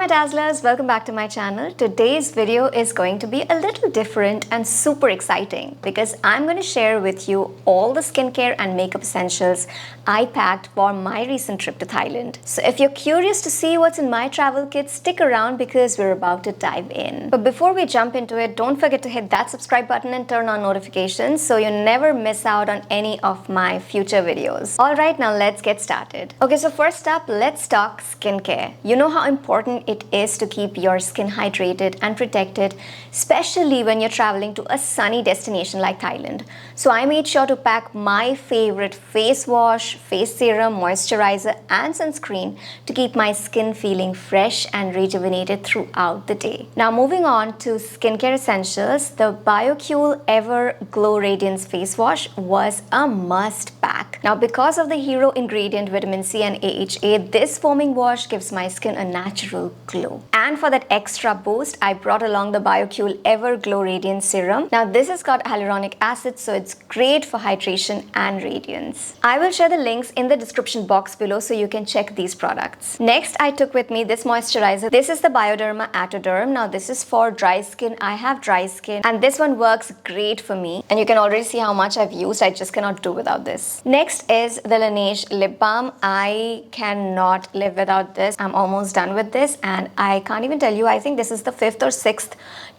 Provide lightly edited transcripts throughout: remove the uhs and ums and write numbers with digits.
my Dazzlers, welcome back to my channel. Today's video is going to be a little different and super exciting because I'm going to share with you all the skincare and makeup essentials I packed for my recent trip to Thailand. So if you're curious to see what's in my travel kit, stick around because we're about to dive in. But before we jump into it, don't forget to hit that subscribe button and turn on notifications so you never miss out on any of my future videos. Alright, now let's get started. Okay, so first up, let's talk skincare. You know how important it is to keep your skin hydrated and protected, especially when you're traveling to a sunny destination like Thailand. So I made sure to pack my favorite face wash, face serum, moisturizer and sunscreen to keep my skin feeling fresh and rejuvenated throughout the day. Now moving on to skincare essentials, the BioCule Ever Glow Radiance Face Wash was a must pack. Now because of the hero ingredient vitamin C and AHA, this foaming wash gives my skin a natural glow. And for that extra boost, I brought along the BioCule Ever Glow Radiance Serum. Now this has got hyaluronic acid, so it's great for hydration and radiance. I will share the links in the description box below so you can check these products. Next, I took with me this moisturizer. This is the Bioderma Atoderm. Now this is for dry skin. I have dry skin and this one works great for me. And you can already see how much I've used. I just cannot do without this. Next is the LANEIGE lip balm. I cannot live without this. I'm almost done with this and I can't even tell you, I think this is the 5th or 6th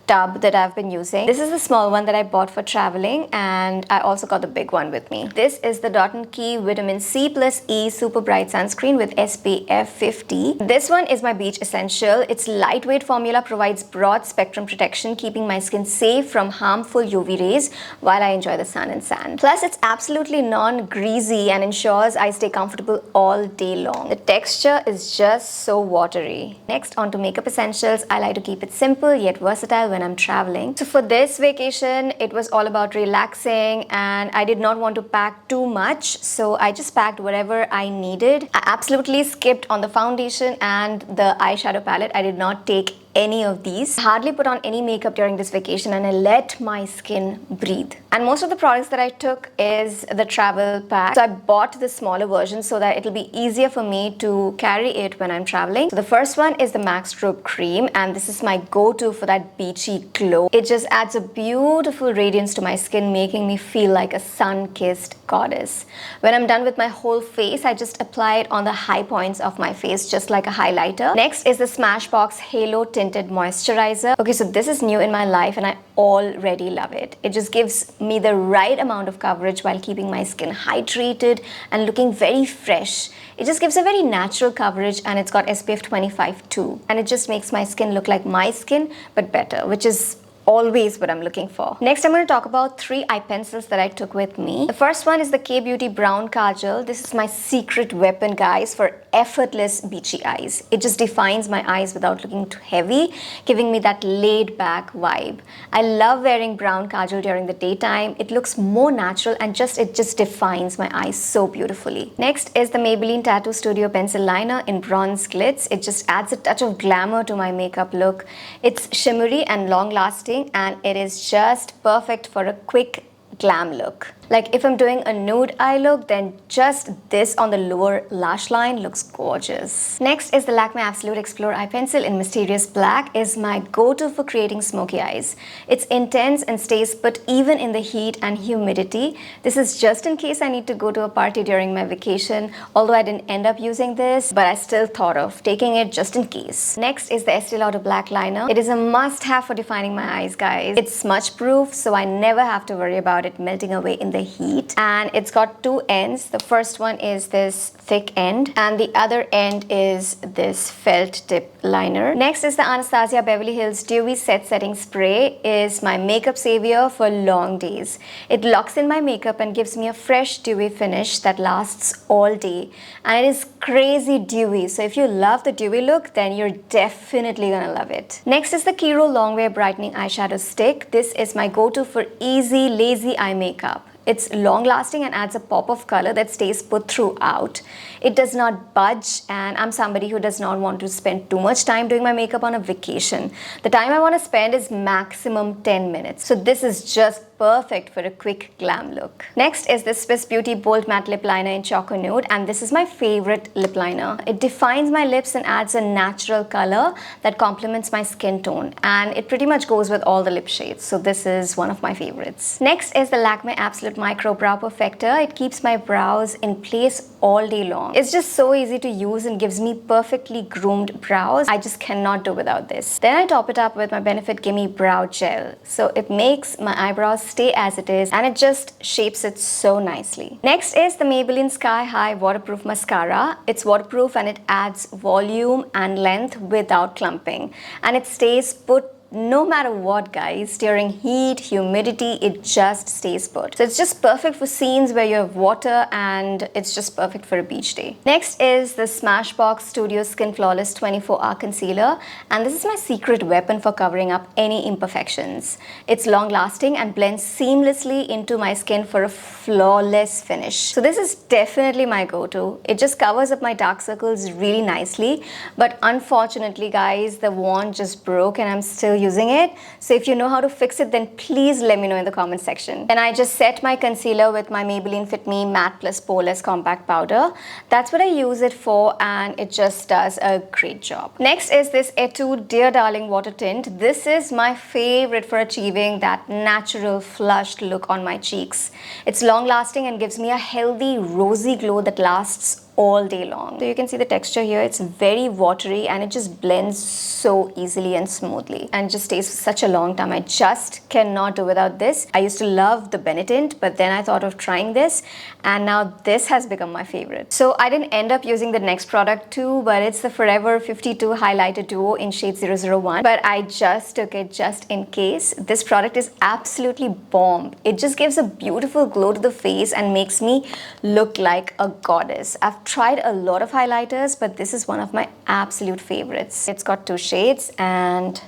tub that I've been using. This is the small one that I bought for traveling and I also got the big one with me. This is the Dot & Key Vitamin C plus E Super Bright Sunscreen with SPF 50. This one is my beach essential. Its lightweight formula provides broad spectrum protection, keeping my skin safe from harmful UV rays while I enjoy the sun and sand. Plus it's absolutely non-greasy and ensures I stay comfortable all day long. The texture is just so watery. Next, on to makeup essentials. I like to keep it simple yet versatile when I'm traveling. So for this vacation, it was all about relaxing and I did not want to pack too much. So I just packed whatever I needed. I absolutely skipped on the foundation and the eyeshadow palette. I did not take any of these. I hardly put on any makeup during this vacation and I let my skin breathe. And most of the products that I took is the travel pack. So I bought the smaller version so that it'll be easier for me to carry it when I'm traveling. So the first one is the M.A.C Strobe Cream and this is my go-to for that beachy glow. It just adds a beautiful radiance to my skin, making me feel like a sun-kissed goddess. When I'm done with my whole face, I just apply it on the high points of my face just like a highlighter. Next is the Smashbox Halo Tinted Moisturizer. Okay, so this is new in my life and I already love it. It just gives me the right amount of coverage while keeping my skin hydrated and looking very fresh. It just gives a very natural coverage and it's got SPF 25 too. And it just makes my skin look like my skin but better, which is always what I'm looking for. Next, I'm going to talk about 3 eye pencils that I took with me. The first one is the K-Beauty Brown Kajal. This is my secret weapon, guys, for effortless beachy eyes. It just defines my eyes without looking too heavy, giving me that laid back vibe. I love wearing brown kajal during the daytime. It looks more natural and it just defines my eyes so beautifully. Next is the Maybelline Tattoo Studio Pencil Liner in Bronze Glitz. It just adds a touch of glamour to my makeup look. It's shimmery and long lasting and it is just perfect for a quick glam look. Like if I'm doing a nude eye look, then just this on the lower lash line looks gorgeous. Next is the Lakme Absolute Explore Eye Pencil in Mysterious Black. Is my go-to for creating smoky eyes. It's intense and stays put even in the heat and humidity. This is just in case I need to go to a party during my vacation, although I didn't end up using this, but I still thought of taking it just in case. Next is the Estee Lauder Black Liner. It is a must-have for defining my eyes, guys. It's smudge-proof, so I never have to worry about it melting away in the heat. And it's got 2 ends. The first one is this thick end and the other end is this felt tip liner. Next is the Anastasia Beverly Hills Dewy Set Setting Spray. Is my makeup savior for long days. It locks in my makeup and gives me a fresh dewy finish that lasts all day. And it is crazy dewy. So if you love the dewy look, then you're definitely gonna love it. Next is the Kiro Longwear Brightening Eyeshadow Stick. This is my go-to for easy, lazy eye makeup. It's long lasting and adds a pop of color that stays put throughout. It does not budge and I'm somebody who does not want to spend too much time doing my makeup on a vacation. The time I want to spend is maximum 10 minutes. So this is just perfect for a quick glam look. Next is the Swiss Beauty Bold Matte Lip Liner in Choco Nude, and this is my favorite lip liner. It defines my lips and adds a natural color that complements my skin tone, and it pretty much goes with all the lip shades, so this is one of my favorites. Next is the Lakme Absolute Micro Brow Perfector. It keeps my brows in place all day long. It's just so easy to use and gives me perfectly groomed brows. I just cannot do without this. Then I top it up with my Benefit Gimme Brow Gel. So it makes my eyebrows stay as it is, and it just shapes it so nicely. Next is the Maybelline Sky High Waterproof Mascara. It's waterproof and it adds volume and length without clumping. And it stays put no matter what, guys. During heat, humidity, it just stays put. So it's just perfect for scenes where you have water, and it's just perfect for a beach day. Next is the Smashbox Studio Skin Flawless 24-Hour Concealer, and this is my secret weapon for covering up any imperfections. It's long lasting and blends seamlessly into my skin for a flawless finish. So this is definitely my go-to. It just covers up my dark circles really nicely, but unfortunately, guys, the wand just broke and I'm still using it. So if you know how to fix it, then please let me know in the comment section. Then I just set my concealer with my Maybelline Fit Me Matte Plus Poreless Compact Powder. That's what I use it for, and it just does a great job. Next is this Etude Dear Darling Water Tint. This is my favorite for achieving that natural flushed look on my cheeks. It's long lasting and gives me a healthy rosy glow that lasts all day long. So you can see the texture here. It's very watery and it just blends so easily and smoothly and just stays for such a long time. I just cannot do without this. I used to love the Benetint, but then I thought of trying this, and now this has become my favorite. So I didn't end up using the next product too, but it's the Forever 52 Highlighter Duo in shade 001, but I just took it just in case. This product is absolutely bomb. It just gives a beautiful glow to the face and makes me look like a goddess. I've tried a lot of highlighters, but this is one of my absolute favorites. It's got 2 shades, and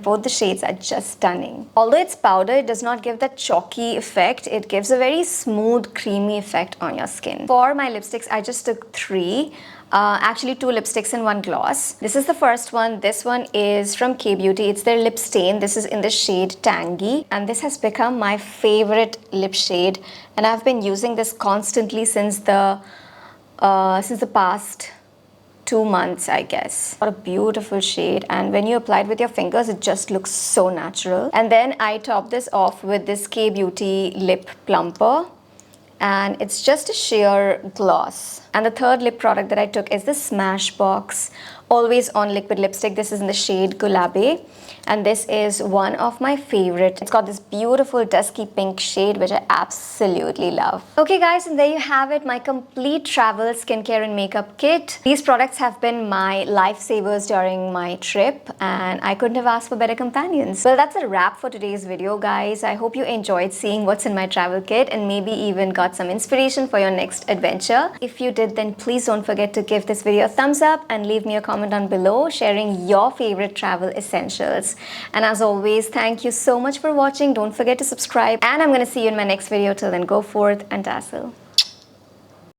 both the shades are just stunning. Although it's powder, it does not give that chalky effect. It gives a very smooth, creamy effect on your skin. For my lipsticks, I just took 3. Actually 2 lipsticks and 1 gloss. This is the first one. This one is from K-Beauty. It's their Lip Stain. This is in the shade Tangy, and this has become my favorite lip shade, and I've been using this constantly since the past 2 months, I guess. What a beautiful shade, and when you apply it with your fingers, it just looks so natural. And then I top this off with this K-Beauty Lip Plumper, and it's just a sheer gloss. And the third lip product that I took is the Smashbox Always On Liquid Lipstick. This is in the shade Gulabe, and this is one of my favorite. It's got this beautiful dusky pink shade, which I absolutely love. Okay guys, and there you have it, my complete travel skincare and makeup kit. These products have been my lifesavers during my trip, and I couldn't have asked for better companions. Well, that's a wrap for today's video, guys. I hope you enjoyed seeing what's in my travel kit and maybe even got some inspiration for your next adventure. If you did, then please don't forget to give this video a thumbs up and leave me a comment down below sharing your favorite travel essentials. And as always, thank you so much for watching. Don't forget to subscribe, and I'm going to see you in my next video. Till then, go forth and dazzle.